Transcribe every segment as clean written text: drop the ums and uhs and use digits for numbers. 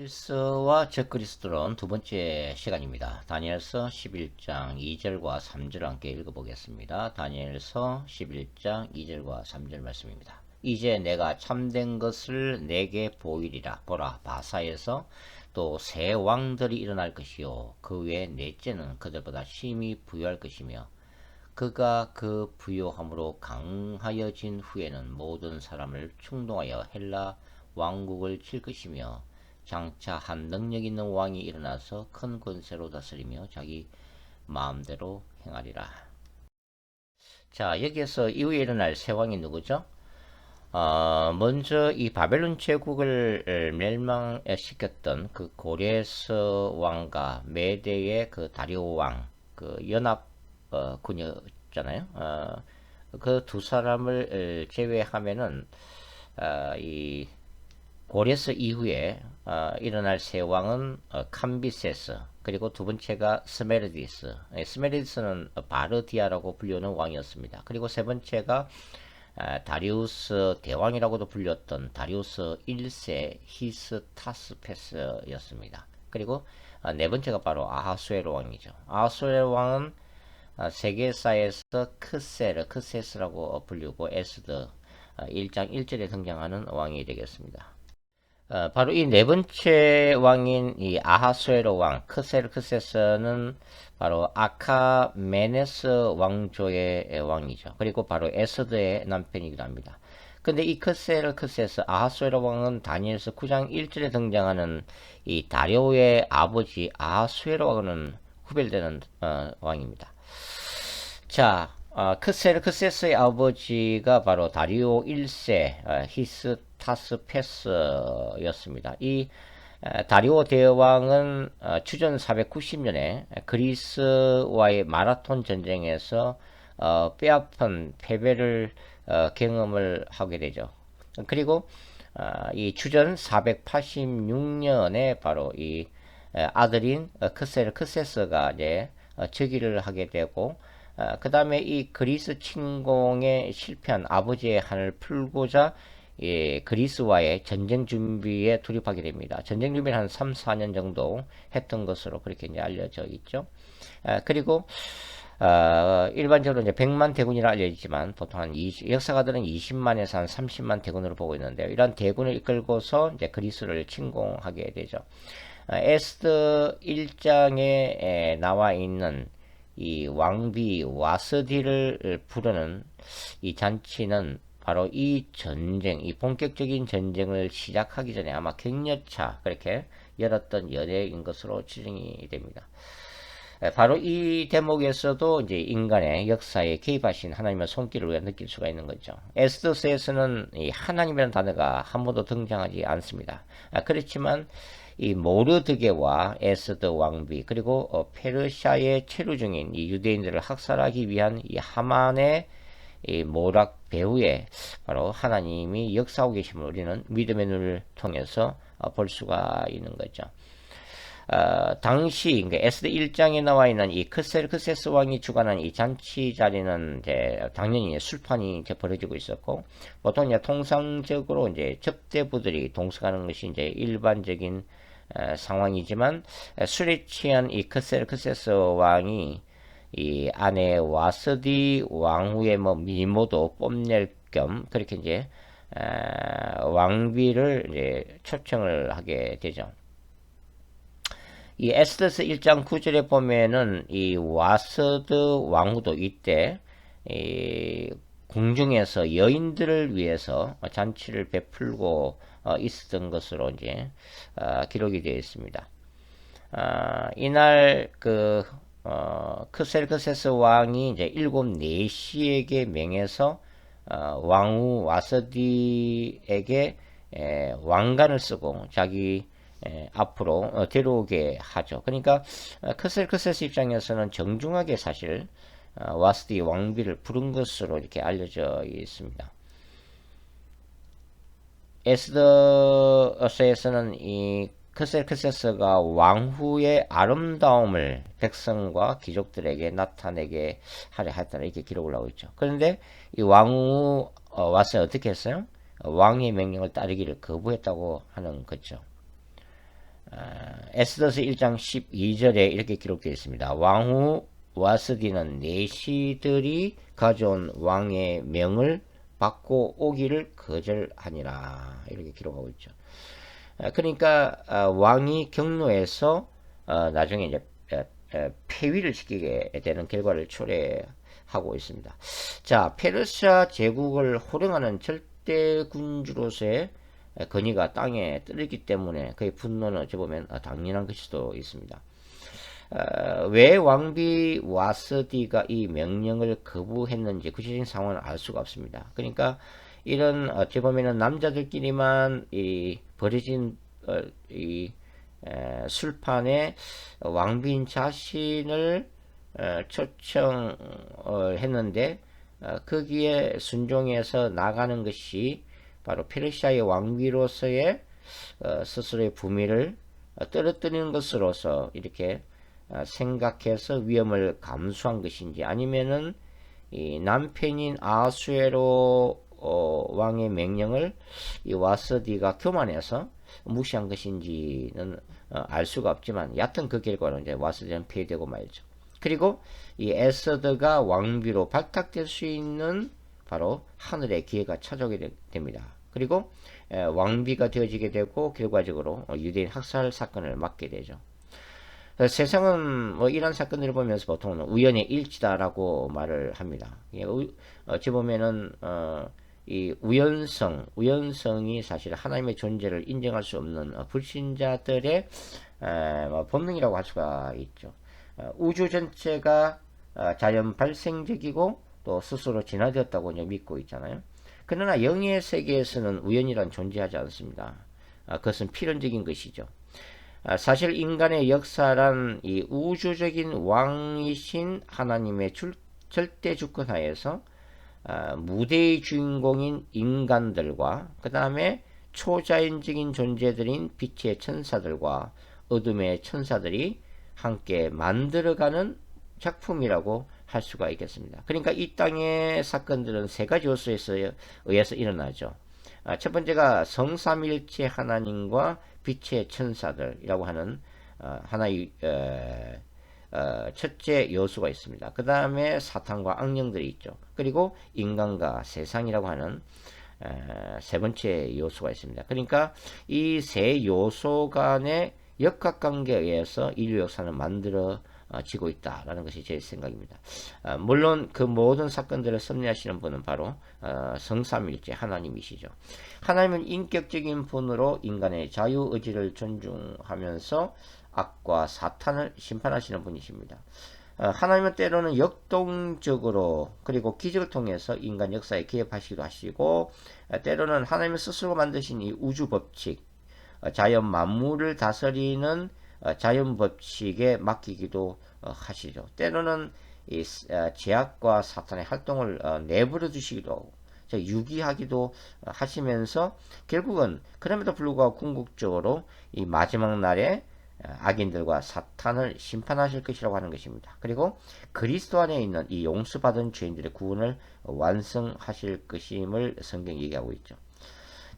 다니엘서와 적그리스도론 두 번째 시간입니다. 다니엘서 11장 2절과 3절 함께 읽어보겠습니다. 다니엘서 11장 2절과 3절 말씀입니다. 이제 내가 참된 것을 내게 보이리라. 보라, 바사에서 또 새 왕들이 일어날 것이요 그 외에 넷째는 그들보다 심히 부유할 것이며 그가 그 부요함으로 강하여진 후에는 모든 사람을 충동하여 헬라 왕국을 칠 것이며 장차 한 능력 있는 왕이 일어나서 큰 권세로 다스리며 자기 마음대로 행하리라. 자, 여기에서 이후에 일어날 새 왕이 누구죠? 먼저 이 바벨론 제국을 멸망시켰던 그 고레스 왕과 메대의 그 다리오 왕, 그 연합 군이었잖아요. 그 두 사람을 제외하면은 이 고레스 이후에 일어날 새 왕은 캄비세스, 그리고 두 번째가 스메르디스. 스메르디스는 바르디아라고 불리는 왕이었습니다. 그리고 세 번째가 다리우스 대왕이라고도 불렸던 다리우스 1세 히스타스페스였습니다. 그리고 네 번째가 바로 아하수에로 왕이죠. 아하수에로 왕은 세계사에서 크세스라고 불리고 에스더 1장 1절에 등장하는 왕이 되겠습니다. 바로 이 네 번째 왕인 이 아하수에로 왕 크세스는 바로 아카메네스 왕조의 왕이죠. 그리고 바로 에스더의 남편이기도 합니다. 근데 이 크세스 아하수에로 왕은 다니엘서 9장 1절에 등장하는 이 다리오의 아버지 아하수에로 왕은 후별되는 왕입니다. 자, 크세스의 아버지가 바로 다리오 1세 히스타스페스였습니다. 이 다리오 대왕은 주전 490년에 그리스와의 마라톤 전쟁에서 뼈아픈 패배를 경험을 하게 되죠. 그리고 이 주전 486년에 바로 이 아들인 크세스가 이제 즉위를 하게 되고, 그 다음에 이 그리스 침공에 실패한 아버지의 한을 풀고자 그리스와의 전쟁 준비에 돌입하게 됩니다. 전쟁 준비를 한 3, 4년 정도 했던 것으로 그렇게 이제 알려져 있죠. 그리고 일반적으로 이제 100만 대군이라 알려지지만 보통 한 역사가들은 20만에서 한 30만 대군으로 보고 있는데요. 이런 대군을 이끌고서 이제 그리스를 침공하게 되죠. 에스더 1장에 나와 있는 이 왕비 와스디를 부르는 이 잔치는 바로 이 전쟁, 이 본격적인 전쟁을 시작하기 전에 아마 격려차 그렇게 열었던 연회인 것으로 추정이 됩니다. 바로 이 대목에서도 이제 인간의 역사에 개입하신 하나님의 손길을 우리가 느낄 수가 있는 거죠. 에스더서에서는 이 하나님이라는 단어가 한 번도 등장하지 않습니다. 그렇지만 이 모르드게와 에스더 왕비, 그리고 페르시아의 체류 중인 이 유대인들을 학살하기 위한 이 하만의 이 모락 배후에 바로 하나님이 역사하고 계심을 우리는 믿음의 눈을 통해서 볼 수가 있는 거죠. 당시 그러니까 에스더 1장에 나와 있는 이 크세스 왕이 주관한 이 잔치 자리는 이제 당연히 술판이 이제 벌어지고 있었고, 보통 이제 통상적으로 이제 접대부들이 동석하는 것이 이제 일반적인 상황이지만, 술에 취한 이 크세스 왕이 이 아내 와스디 왕후의 뭐 미모도 뽐낼 겸 그렇게 이제 왕비를 이제 초청을 하게 되죠. 이 에스더서 1장 9절에 보면은 이 와스드 왕후도 이때 이 궁중에서 여인들을 위해서 잔치를 베풀고 있었던 것으로 이제 기록이 되어 있습니다. 이날 그 크셀크세스 왕이 이제 일곱 내시에게 명해서 왕후 와스디에게 왕관을 쓰고 자기 앞으로 데려오게 하죠. 그러니까 크셀크세스 입장에서는 정중하게 사실 와스디 왕비를 부른 것으로 이렇게 알려져 있습니다. 에스더서에서는 이 크셀크세스가 왕후의 아름다움을 백성과 귀족들에게 나타내게 하려 했다 이렇게 기록을 하고 있죠. 그런데 이 왕후 와서 어떻게 했어요? 왕의 명령을 따르기를 거부했다고 하는 거죠. 에스더스 1장 12절에 이렇게 기록되어 있습니다. 왕후 와스디는 내시들이 가져온 왕의 명을 받고 오기를 거절하니라. 이렇게 기록하고 있죠. 그러니까 왕이 경로에서 나중에 이제 폐위를 시키게 되는 결과를 초래하고 있습니다. 자, 페르시아 제국을 호령하는 절대군주로서의 권위가 땅에 떨어지기 때문에 그의 분노는 어찌 보면 당연한 것일 수도 있습니다. 왜 왕비 와스디가 이 명령을 거부했는지 구체적인 상황을 알 수가 없습니다. 그러니까 이런 어찌 보면은 남자들끼리만 이 버려진 이 술판에 왕비인 자신을 초청했는데 거기에 순종해서 나가는 것이 바로 페르시아의 왕비로서의 스스로의 부미를 떨어뜨리는 것으로서 이렇게 생각해서 위험을 감수한 것인지, 아니면은 이 남편인 아수에로 왕의 명령을 이 와스디가 교만해서 무시한 것인지는 알 수가 없지만, 여하튼 그 결과로 이제 와스디는 폐위되고 말죠. 그리고 이 에스더가 왕비로 발탁될 수 있는 바로 하늘의 기회가 찾아오게 됩니다. 그리고 왕비가 되어지게 되고 결과적으로 유대인 학살 사건을 막게 되죠. 세상은 뭐 이런 사건들을 보면서 보통은 우연의 일치다라고 말을 합니다. 어찌 보면은 이 우연성이 사실 하나님의 존재를 인정할 수 없는 불신자들의 본능이라고 할 수가 있죠. 우주 전체가 자연 발생적이고 또 스스로 진화되었다고 믿고 있잖아요. 그러나 영의 세계에서는 우연이란 존재하지 않습니다. 그것은 필연적인 것이죠. 사실 인간의 역사란 이 우주적인 왕이신 하나님의 절대 주권 하에서 무대의 주인공인 인간들과 그 다음에 초자연적인 존재들인 빛의 천사들과 어둠의 천사들이 함께 만들어가는 작품이라고 할 수가 있겠습니다. 그러니까 이 땅의 사건들은 세 가지 요소에 의해서 일어나죠. 첫 번째가 성삼일체 하나님과 빛의 천사들이라고 하는 하나의 첫째 요소가 있습니다. 그 다음에 사탄과 악령들이 있죠. 그리고 인간과 세상이라고 하는 세 번째 요소가 있습니다. 그러니까 이 세 요소 간의 역학관계에 의해서 인류 역사는 만들어지고 있다라는 것이 제 생각입니다. 물론 그 모든 사건들을 섭리하시는 분은 바로 성삼일체 하나님이시죠. 하나님은 인격적인 분으로 인간의 자유의지를 존중하면서 악과 사탄을 심판하시는 분이십니다. 하나님은 때로는 역동적으로 그리고 기적을 통해서 인간 역사에 개입하시기도 하시고, 때로는 하나님 스스로 만드신 이 우주 법칙, 자연 만물을 다스리는 자연 법칙에 맡기기도 하시죠. 때로는 이 제약과 사탄의 활동을 내버려 두시기도 하고 유기하기도 하시면서 결국은 그럼에도 불구하고 궁극적으로 이 마지막 날에 악인들과 사탄을 심판하실 것이라고 하는 것입니다. 그리고 그리스도 안에 있는 이 용서받은 죄인들의 구원을 완성하실 것임을 성경이 얘기하고 있죠.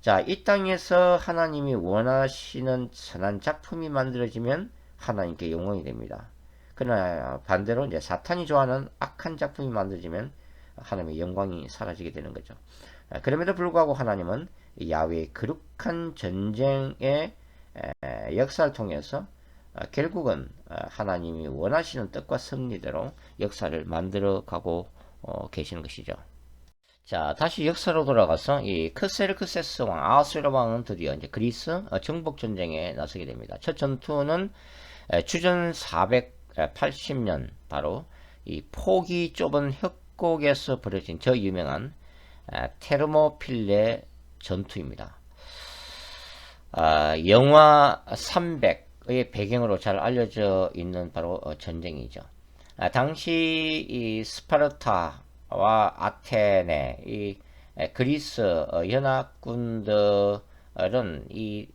자, 이 땅에서 하나님이 원하시는 선한 작품이 만들어지면 하나님께 영광이 됩니다. 그러나 반대로 이제 사탄이 좋아하는 악한 작품이 만들어지면 하나님의 영광이 사라지게 되는 거죠. 그럼에도 불구하고 하나님은 야훼의 거룩한 전쟁의 역사를 통해서 결국은 하나님이 원하시는 뜻과 섭리대로 역사를 만들어가고 계시는 것이죠. 자, 다시 역사로 돌아가서 이 크세르크세스 왕 아수에로 왕은 드디어 이제 그리스 정복 전쟁에 나서게 됩니다. 첫 전투는 주전 480년 바로 이 폭이 좁은 협곡에서 벌어진 저 유명한 테르모필레 전투입니다. 영화 300의 배경으로 잘 알려져 있는 바로 전쟁이죠. 당시 이 스파르타와 아테네, 이 그리스 연합군들은 이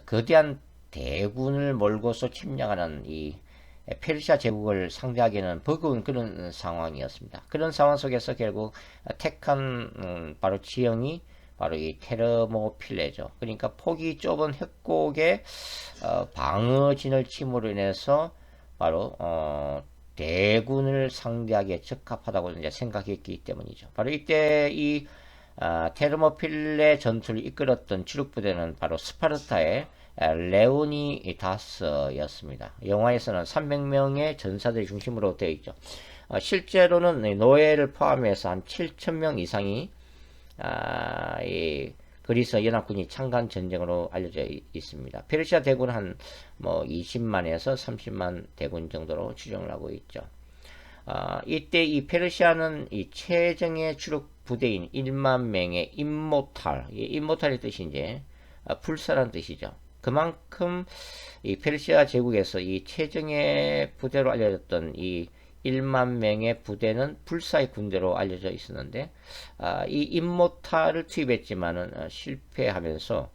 거대한 대군을 몰고서 침략하는 이 페르시아 제국을 상대하기에는 버거운 그런 상황이었습니다. 그런 상황 속에서 결국 택한 바로 지형이 바로 이 테르모필레죠. 그러니까 폭이 좁은 협곡에 방어진을 침으로 인해서 바로 대군을 상대하기에 적합하다고 이제 생각했기 때문이죠. 바로 이때 이 테르모필레 전투를 이끌었던 주력 부대는 바로 스파르타의 레오니다스였습니다. 영화에서는 300명의 전사들이 중심으로 되어 있죠. 실제로는 노예를 포함해서 한 7,000명 이상이 이 그리스 연합군이 창간 전쟁으로 알려져 있습니다. 페르시아 대군은 한 뭐 20만에서 30만 대군 정도로 추정을 하고 있죠. 이때 이 페르시아는 이 최정예 주력 부대인 1만 명의 임모탈, 임모탈의 뜻이 이제 불사란 뜻이죠. 그만큼 이 페르시아 제국에서 이 최정예 부대로 알려졌던 이 1만 명의 부대는 불사의 군대로 알려져 있었는데 이 임모탈을 투입했지만은 실패하면서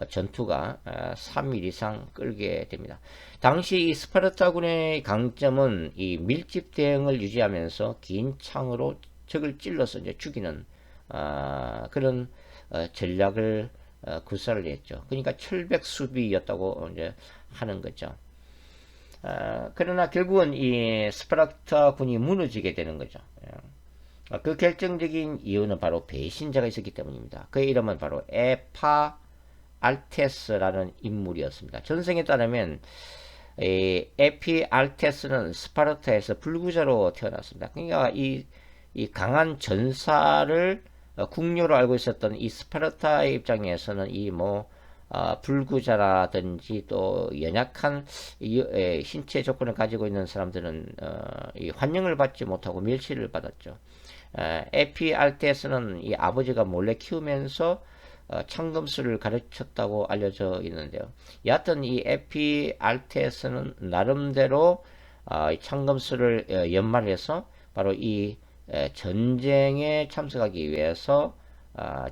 전투가 3일 이상 끌게 됩니다. 당시 이 스파르타군의 강점은 이 밀집 대응을 유지하면서 긴 창으로 적을 찔러서 이제 죽이는 그런 전략을 구사를 했죠. 그러니까 철벽 수비였다고 이제 하는 거죠. 그러나 결국은 이 스파르타 군이 무너지게 되는 거죠. 그 결정적인 이유는 바로 배신자가 있었기 때문입니다. 그의 이름은 바로 에파알테스라는 인물이었습니다. 전생에 따르면 에피알테스는 스파르타에서 불구자로 태어났습니다. 그러니까 이 강한 전사를 국료로 알고 있었던 이 스파르타의 입장에서는 불구자라든지 또 연약한 신체 조건을 가지고 있는 사람들은 이 환영을 받지 못하고 멸시를 받았죠. 에피알테스는 이 아버지가 몰래 키우면서 창금술을 가르쳤다고 알려져 있는데요. 여하튼 이 에피알테스는 나름대로 창금술을 연말해서 바로 이 전쟁에 참석하기 위해서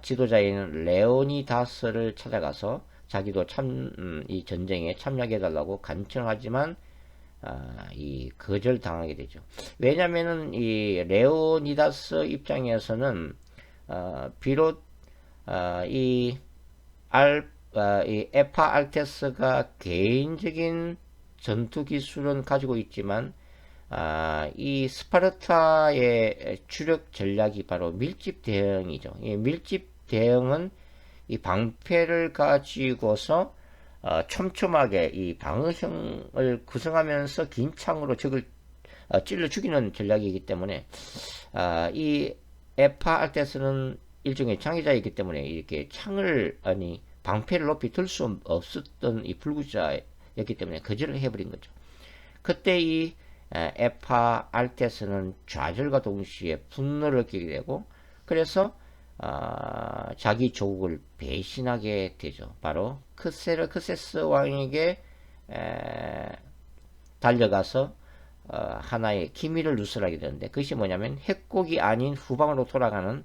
지도자인 레오니다스를 찾아가서 자기도 이 전쟁에 참여해달라고 간청하지만 이 거절당하게 되죠. 왜냐하면은 이 레오니다스 입장에서는 비록 이 에파알테스가 개인적인 전투 기술은 가지고 있지만 이 스파르타의 주력 전략이 바로 밀집 대응이죠. 이 밀집 대응은 이 방패를 가지고서 촘촘하게 이 방어성을 구성하면서 긴 창으로 적을 찔러 죽이는 전략이기 때문에 이 에파알테스는 일종의 장애자이기 때문에 이렇게 방패를 높이 들 수 없었던 이 불구자였기 때문에 거절을 해버린 거죠. 그때 이 에파알테스는 좌절과 동시에 분노를 느끼게 되고 그래서 자기 조국을 배신하게 되죠. 바로 크세스 왕에게 달려가서 하나의 기밀을 누설하게 되는데 그것이 뭐냐면 협곡이 아닌 후방으로 돌아가는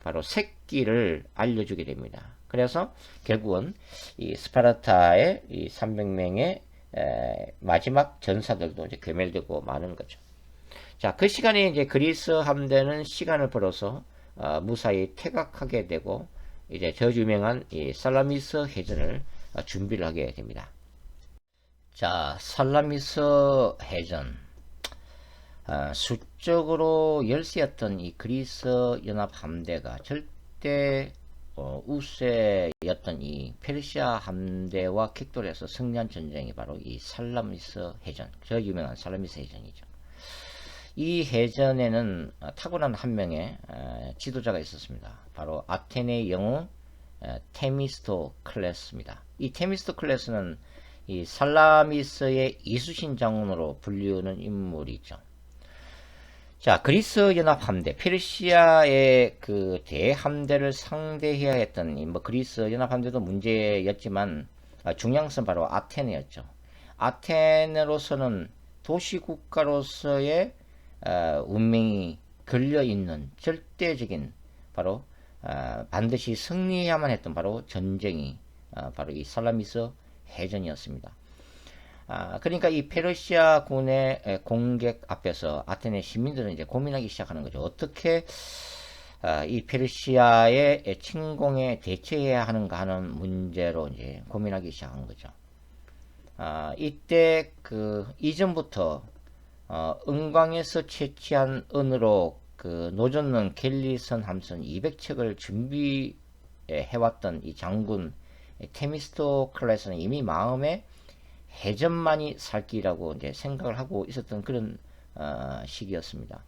바로 새끼를 알려주게 됩니다. 그래서 결국은 이 스파르타의 이 300명의 마지막 전사들도 이제 괴멸되고 마는 거죠. 자, 그 시간에 이제 그리스 함대는 시간을 벌어서 무사히 퇴각하게 되고 이제 저 유명한 이 살라미스 해전을 준비를 하게 됩니다. 자, 살라미스 해전. 수적으로 열세였던 이 그리스 연합 함대가 절대 우세였던 이 페르시아 함대와 격돌해서 승리한 전쟁이 바로 이 살라미스 해전, 저 유명한 살라미스 해전이죠. 이 해전에는 탁월한 한 명의 지도자가 있었습니다. 바로 아테네 영웅 테미스토클레스입니다. 이 테미스토클레스는 이 살라미스의 이수신 장군으로 불리우는 인물이죠. 자, 그리스 연합 함대, 페르시아의 그 대함대를 상대해야 했던 그리스 연합 함대도 문제였지만 중량선 바로 아테네였죠. 아테네로서는 도시국가로서의 운명이 걸려있는 절대적인 바로 반드시 승리해야만 했던 바로 전쟁이 바로 이 살라미스 해전이었습니다. 그러니까 이 페르시아 군의 공격 앞에서 아테네 시민들은 이제 고민하기 시작하는 거죠. 어떻게 이 페르시아의 침공에 대처해야 하는가 하는 문제로 이제 고민하기 시작한 거죠. 이때 그 이전부터 은광에서 채취한 은으로 그 노젓는 갤리선 함선 200척을 준비해왔던 이 장군 테미스토클레스는 이미 마음에 해전만이 살 길이라고 이제 생각을 하고 있었던 그런 시기였습니다.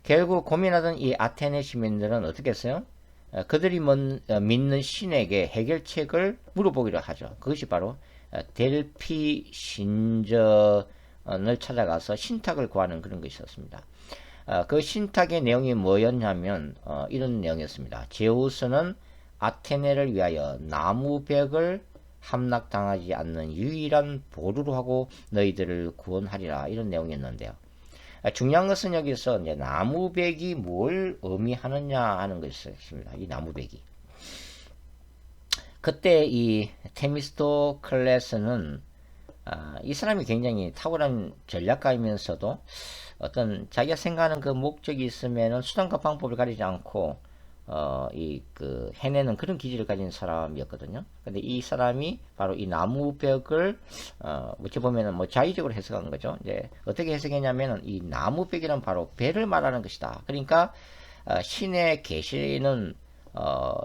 결국 고민하던 이 아테네 시민들은 어떻게 했어요? 그들이 믿는 신에게 해결책을 물어보기로 하죠. 그것이 바로 델피 신전을 찾아가서 신탁을 구하는 그런 것이 있었습니다. 그 신탁의 내용이 뭐였냐면 이런 내용이었습니다. 제우스는 아테네를 위하여 나무백을 함락당하지 않는 유일한 보루로 하고 너희들을 구원하리라, 이런 내용이었는데요. 중요한 것은 여기서 이제 나무백이 뭘 의미하느냐 하는 것이었습니다. 이 나무백이. 그때 이 테미스토클레스는 이 사람이 굉장히 탁월한 전략가이면서도 어떤 자기가 생각하는 그 목적이 있으면은 수단과 방법을 가리지 않고 해내는 그런 기질을 가진 사람이었거든요. 근데 이 사람이 바로 이 나무벽을 어찌 보면은 뭐 자의적으로 해석한 거죠. 이제 어떻게 해석했냐면은 이 나무벽이란 바로 배를 말하는 것이다. 그러니까 신의 계시는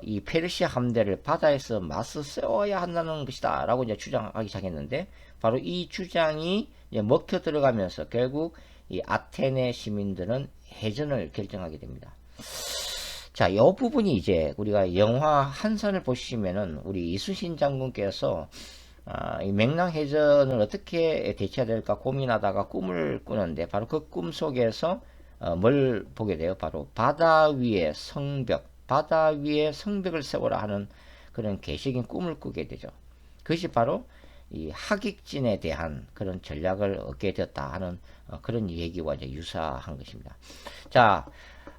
이 페르시아 함대를 바다에서 맞서 세워야 한다는 것이다 라고 이제 주장하기 시작했는데, 바로 이 주장이 이제 먹혀 들어가면서 결국 이 아테네 시민들은 해전을 결정하게 됩니다. 자, 이 부분이 이제 우리가 영화 한산을 보시면은 우리 이순신 장군께서 이 명랑해전을 어떻게 대처해야 될까 고민하다가 꿈을 꾸는데, 바로 그 꿈 속에서 뭘 보게 돼요? 바로 바다 위에 성벽을 세워라 하는 그런 계시적인 꿈을 꾸게 되죠. 그것이 바로 이 하객진에 대한 그런 전략을 얻게 되었다 하는 그런 얘기와 이제 유사한 것입니다. 자,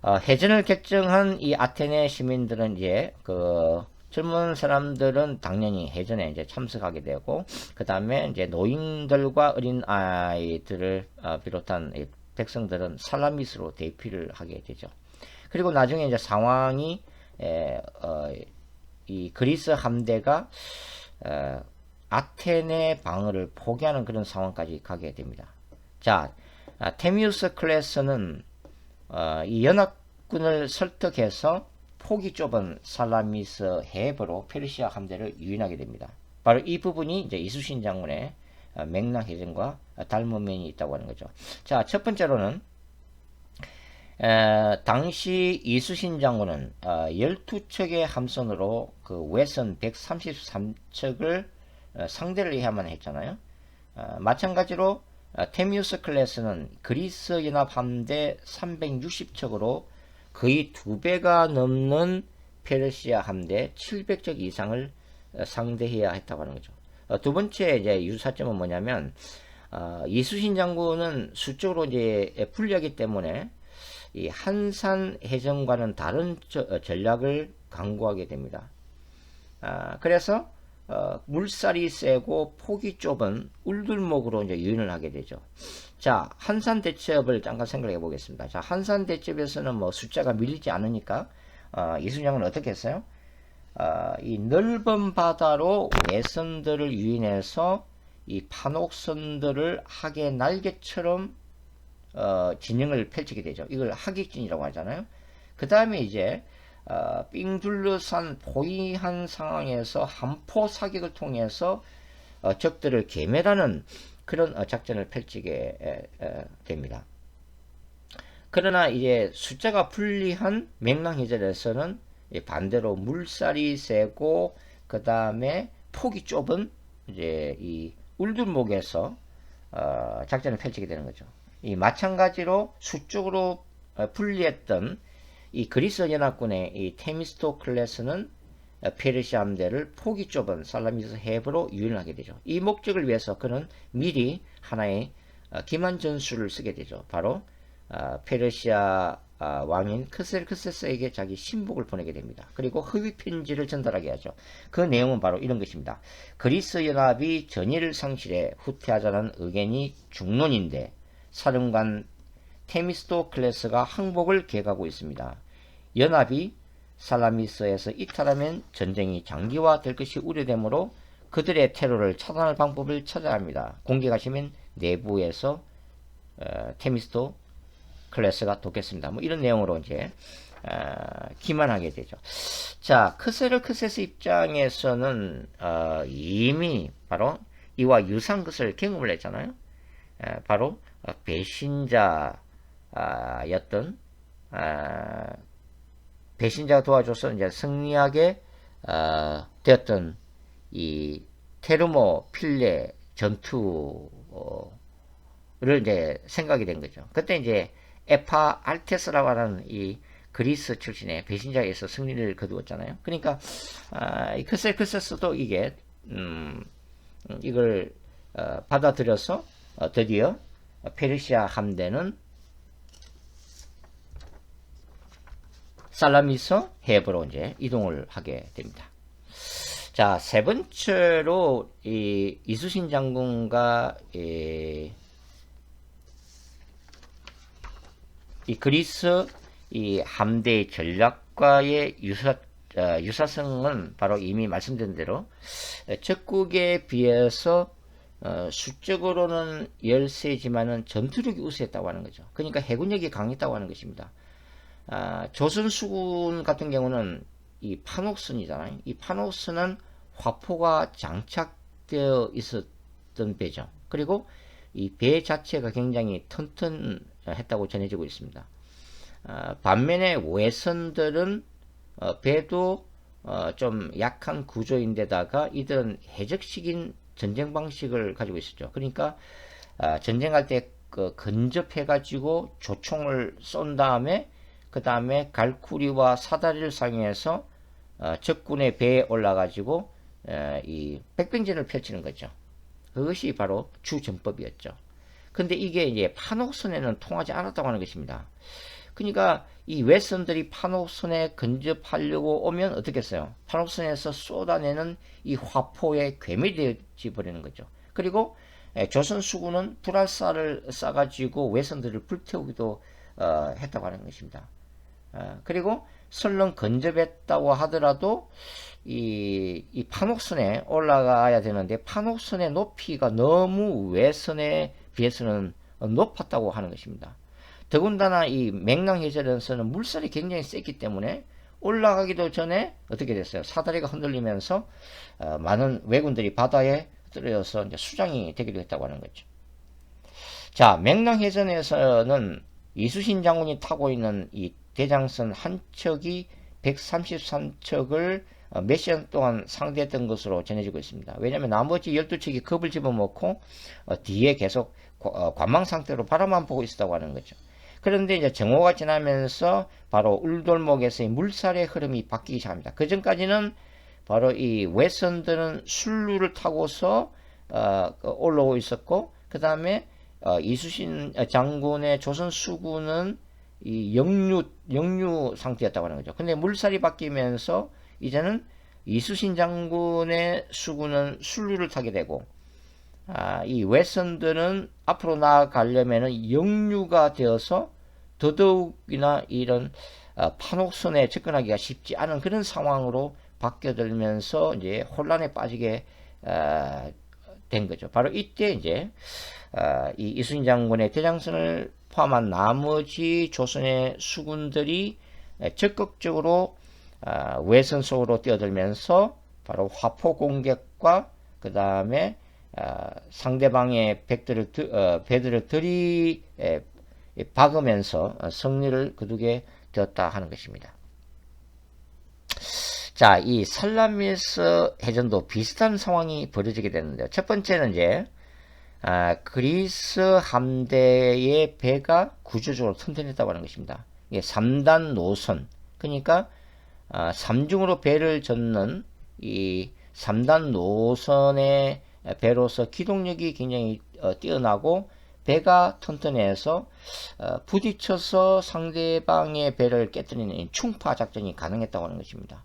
해전을 결정한 이 아테네 시민들은 이제 그 젊은 사람들은 당연히 해전에 이제 참석하게 되고, 그 다음에 이제 노인들과 어린 아이들을 비롯한 백성들은 살라미스로 대피를 하게 되죠. 그리고 나중에 이제 상황이 이 그리스 함대가 아테네 방어를 포기하는 그런 상황까지 가게 됩니다. 자, 테미우스 클래스는 이 연합군을 설득해서 폭이 좁은 살라미스 해협으로 페르시아 함대를 유인하게 됩니다. 바로 이 부분이 이제 이수신 장군의 맥락해전과 닮은 면이 있다고 하는 거죠. 자, 첫 번째로는 당시 이수신 장군은 12척의 함선으로 그 외선 133척을 상대를 해야만 했잖아요. 마찬가지로 테미우스 클래스는 그리스 연합 함대 360척으로 거의 2배가 넘는 페르시아 함대 700척 이상을 상대해야 했다고 하는 거죠. 두 번째 이제 유사점은 뭐냐면 이수신 장군은 수적으로 이제 불리하기 때문에 이 한산 해전과는 다른 전략을 강구하게 됩니다. 그래서 물살이 세고 폭이 좁은 울들목으로 이제 유인을 하게 되죠. 자, 한산 대첩을 잠깐 생각해 보겠습니다. 자, 한산 대첩에서는 뭐 숫자가 밀리지 않으니까 이순장은 어떻게 했어요? 이 넓은 바다로 외선들을 유인해서 이 판옥선들을 하계 날개처럼 진영을 펼치게 되죠. 이걸 하객진이라고 하잖아요. 그 다음에 이제 삥 둘러싼 포위한 상황에서 함포 사격을 통해서 적들을 괴멸하는 그런 작전을 펼치게 됩니다. 그러나 이제 숫자가 불리한 명랑해전에서는 반대로 물살이 세고 그 다음에 폭이 좁은 이제 이 울들목에서 작전을 펼치게 되는 거죠. 이 마찬가지로 수적으로 불리했던 이 그리스 연합군의 이 테미스토클레스는 페르시아 함대를 폭이 좁은 살라미스 해협으로 유인하게 되죠. 이 목적을 위해서 그는 미리 하나의 기만 전술을 쓰게 되죠. 바로 페르시아 왕인 크세르크세스에게 자기 신복을 보내게 됩니다. 그리고 허위 편지를 전달하게 하죠. 그 내용은 바로 이런 것입니다. 그리스 연합이 전의를 상실해 후퇴하자는 의견이 중론인데 사령관 테미스토클레스가 항복을 계획하고 있습니다. 연합이 살라미스에서 이탈하면 전쟁이 장기화될 것이 우려되므로 그들의 테러를 차단할 방법을 찾아야 합니다. 공격하시면 내부에서 테미스토 클래스가 돕겠습니다. 뭐 이런 내용으로 이제 기만하게 되죠. 자, 크세르크세스 입장에서는 이미 바로 이와 유사한 것을 경험을 했잖아요. 바로 배신자였던 배신자가 도와줘서 이제 승리하게 되었던 이 테르모 필레 전투를 이제 생각이 된 거죠. 그때 이제 에파 알테스라고 하는 이 그리스 출신의 배신자에서 승리를 거두었잖아요. 그러니까 이 크세르크세스도 이게 이걸 받아들여서 드디어 페르시아 함대는 살라미스 해협으로 이제 이동을 하게 됩니다. 자, 세 번째로 이 이수신 장군과 이 그리스 이 함대의 전략과의 유사성은 바로 이미 말씀드린 대로 적국에 비해서 수적으로는 열세지만은 전투력이 우세했다고 하는 거죠. 그러니까 해군력이 강했다고 하는 것입니다. 조선 수군 같은 경우는 이 판옥선이잖아요. 이 판옥선은 화포가 장착되어 있었던 배죠. 그리고 이 배 자체가 굉장히 튼튼했다고 전해지고 있습니다. 반면에 외선들은 배도 좀 약한 구조인데다가 이들은 해적식인 전쟁 방식을 가지고 있었죠. 그러니까 전쟁할 때 근접해가지고 조총을 쏜 다음에 그 다음에 갈쿠리와 사다리를 사용해서 적군의 배에 올라가지고 이 백병전을 펼치는 거죠. 그것이 바로 주전법이었죠. 근데 이게 이제 판옥선에는 통하지 않았다고 하는 것입니다. 그러니까 이 외선들이 판옥선에 근접하려고 오면 어떻겠어요? 판옥선에서 쏟아내는 이 화포에 괴멸되어 버리는 거죠. 그리고 조선 수군은 불알살을 쏴가지고 외선들을 불태우기도 했다고 하는 것입니다. 그리고 설령 근접했다고 하더라도 이 판옥선에 올라가야 되는데 판옥선의 높이가 너무 외선에 비해서는 높았다고 하는 것입니다. 더군다나 이 맹랑해전에서는 물살이 굉장히 셌기 때문에 올라가기도 전에 어떻게 됐어요? 사다리가 흔들리면서 많은 왜군들이 바다에 떨어져서 이제 수장이 되기도 했다고 하는 거죠. 자, 맹랑해전에서는 이수신 장군이 타고 있는 이 대장선 한 척이 133척을 몇 시간 동안 상대했던 것으로 전해지고 있습니다. 왜냐하면 나머지 12척이 겁을 집어먹고 뒤에 계속 관망 상태로 바라만 보고 있었다고 하는 거죠. 그런데 이제 정오가 지나면서 바로 울돌목에서의 물살의 흐름이 바뀌기 시작합니다. 그 전까지는 바로 이 외선들은 술루를 타고서 올라오고 있었고, 그 다음에 이수신 장군의 조선 수군은 이 역류 상태였다고 하는 거죠. 근데 물살이 바뀌면서 이제는 이수신 장군의 수군은 술루를 타게 되고, 이 외선들은 앞으로 나아가려면은 역류가 되어서 더더욱이나 이런 판옥선에 접근하기가 쉽지 않은 그런 상황으로 바뀌어들면서 이제 혼란에 빠지게 된 거죠. 바로 이때 이제 이 이순신 장군의 대장선을 포함한 나머지 조선의 수군들이 적극적으로 외선 속으로 뛰어들면서 바로 화포 공격과 그 다음에 상대방의 배들을 박으면서 승리를 거두게 되었다 하는 것입니다. 자, 이 살라미스 해전도 비슷한 상황이 벌어지게 되는데요. 첫 번째는 이제 그리스 함대의 배가 구조적으로 튼튼했다고 하는 것입니다. 이게 3단 노선, 그러니까 3중으로 배를 젓는 이 3단 노선의 배로서 기동력이 굉장히 뛰어나고 배가 튼튼해서 부딪혀서 상대방의 배를 깨뜨리는 충파 작전이 가능했다고 하는 것입니다.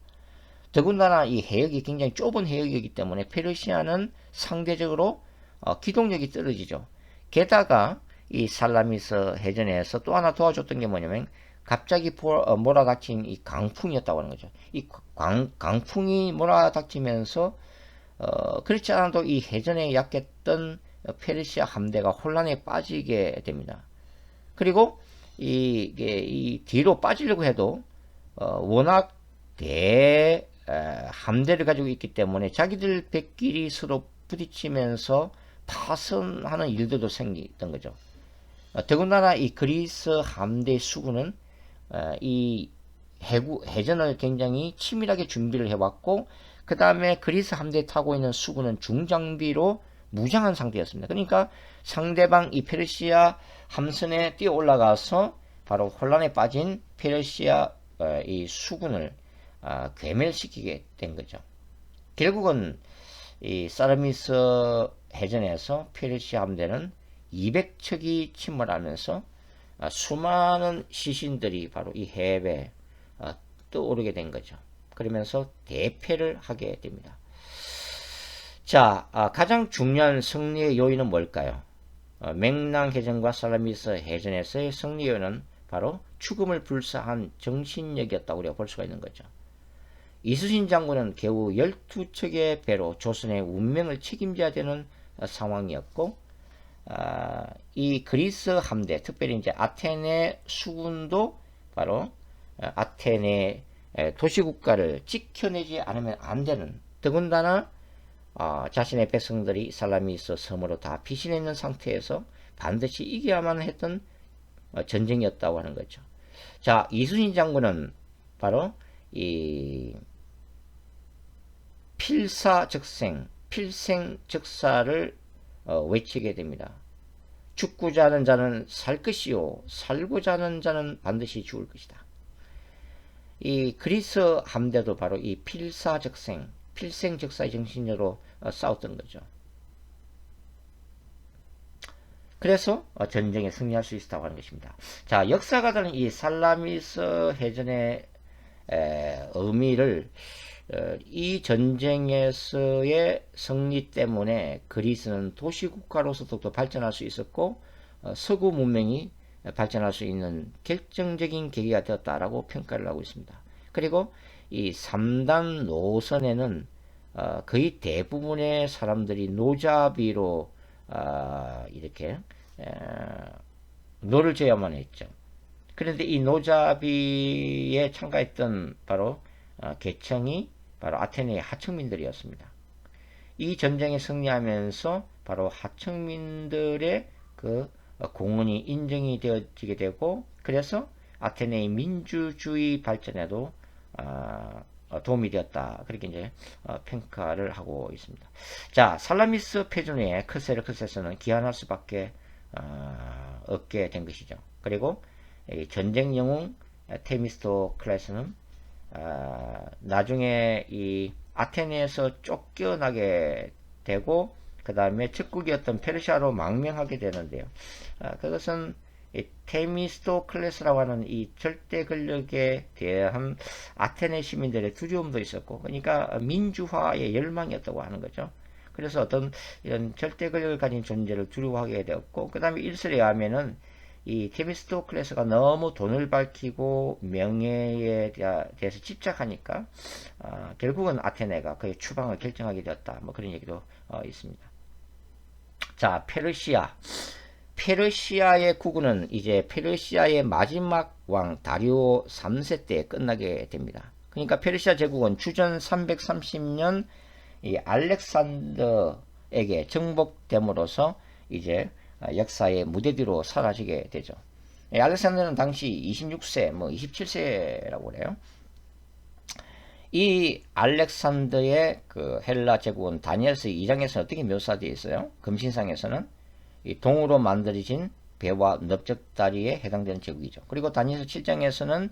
더군다나 이 해역이 굉장히 좁은 해역이기 때문에 페르시아는 상대적으로 기동력이 떨어지죠. 게다가 이 살라미스 해전에서 또 하나 도와줬던 게 뭐냐면 갑자기 몰아닥친 이 강풍이었다고 하는 거죠. 이 강풍이 몰아닥치면서 그렇지 않아도 이 해전에 약했던 페르시아 함대가 혼란에 빠지게 됩니다. 그리고 이 뒤로 빠지려고 해도 워낙 함대를 가지고 있기 때문에 자기들 백끼리 서로 부딪히면서 파손하는 일들도 생기던 거죠. 더군다나 이 그리스 함대 수군은 이 해전을 굉장히 치밀하게 준비를 해왔고, 그 다음에 그리스 함대에 타고 있는 수군은 중장비로 무장한 상태였습니다. 그러니까 상대방 이 페르시아 함선에 뛰어 올라가서 바로 혼란에 빠진 페르시아 이 수군을 괴멸시키게 된 거죠. 결국은 이 사르미스 해전에서 페르시아 함대는 200척이 침몰하면서 수많은 시신들이 바로 이 해외에 떠오르게 된 거죠. 그러면서 대패를 하게 됩니다. 자, 가장 중요한 승리의 요인은 뭘까요? 맹랑해전과 살라미스 해전에서의 승리 요인은 바로 죽음을 불사한 정신력이었다고 우리가 볼 수가 있는 거죠. 이순신 장군은 겨우 12척의 배로 조선의 운명을 책임져야 되는 상황이었고, 이 그리스 함대, 특별히 이제 아테네 수군도 바로 아테네 도시국가를 지켜내지 않으면 안 되는, 더군다나 자신의 백성들이 살라미스 섬으로 다 피신해 있는 상태에서 반드시 이겨야만 했던 전쟁이었다고 하는 거죠. 자, 이순신 장군은 바로 이 필생적사를 외치게 됩니다. 죽고자 하는 자는 살 것이요, 살고자 하는 자는 반드시 죽을 것이다. 이 그리스 함대도 바로 이 필생적사의 정신으로 싸웠던 거죠. 그래서 전쟁에 승리할 수 있었다고 하는 것입니다. 자, 역사가들은 이 살라미스 해전의 의미를 이 전쟁에서의 승리 때문에 그리스는 도시국가로서 더욱더 발전할 수 있었고, 서구 문명이 발전할 수 있는 결정적인 계기가 되었다라고 평가를 하고 있습니다. 그리고 이 3단 노선에는 거의 대부분의 사람들이 노자비로 이렇게 노를 져야만 했죠. 그런데 이 노자비에 참가했던 바로 계층이 바로 아테네의 하층민들이었습니다. 이 전쟁에 승리하면서 바로 하층민들의 그 공헌이 인정이 되어지게 되고, 그래서 아테네의 민주주의 발전에도 도움이 되었다. 그렇게 이제 평가를 하고 있습니다. 자, 살라미스 패전 후에 크세르크세스는 기한할 수밖에 없게 된 것이죠. 그리고 전쟁 영웅 테미스토클레스는 나중에 이 아테네에서 쫓겨나게 되고, 그 다음에 적국이었던 페르시아로 망명하게 되는데요. 그것은 테미스토클레스라고 하는 이 절대 권력에 대한 아테네 시민들의 두려움도 있었고, 그러니까 민주화의 열망이었다고 하는 거죠. 그래서 어떤 이런 절대 권력을 가진 존재를 두려워하게 되었고, 그 다음에 일설에 의하면은 이 테미스토클레스가 너무 돈을 밝히고 명예에 대해서 집착하니까 결국은 아테네가 그의 추방을 결정하게 되었다. 뭐 그런 얘기도 있습니다. 자, 페르시아의 국군은 이제 페르시아의 마지막 왕 다리오 3세 때 끝나게 됩니다. 그러니까 페르시아 제국은 주전 330년 이 알렉산더에게 정복됨으로써 이제 역사의 무대 뒤로 사라지게 되죠. 알렉산더는 당시 26세, 27세라고 그래요. 이 알렉산더의 그 헬라 제국은 다니엘서 2장에서 어떻게 묘사되어 있어요? 금신상에서는 이 동으로 만들어진 배와 넓적다리에 해당되는 제국이죠. 그리고 다니엘서 7장에서는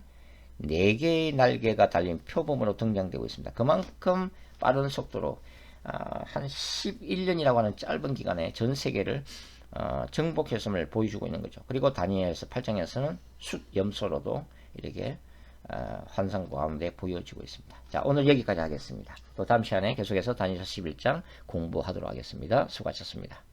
4개의 날개가 달린 표범으로 등장되고 있습니다. 그만큼 빠른 속도로 한 11년이라고 하는 짧은 기간에 전 세계를 정복했음을 보여주고 있는 거죠. 그리고 다니엘서 8장에서는 숫염소로도 이렇게 환상 가운데 보여지고 있습니다. 자, 오늘 여기까지 하겠습니다. 또 다음 시간에 계속해서 다니엘서 11장 공부하도록 하겠습니다. 수고하셨습니다.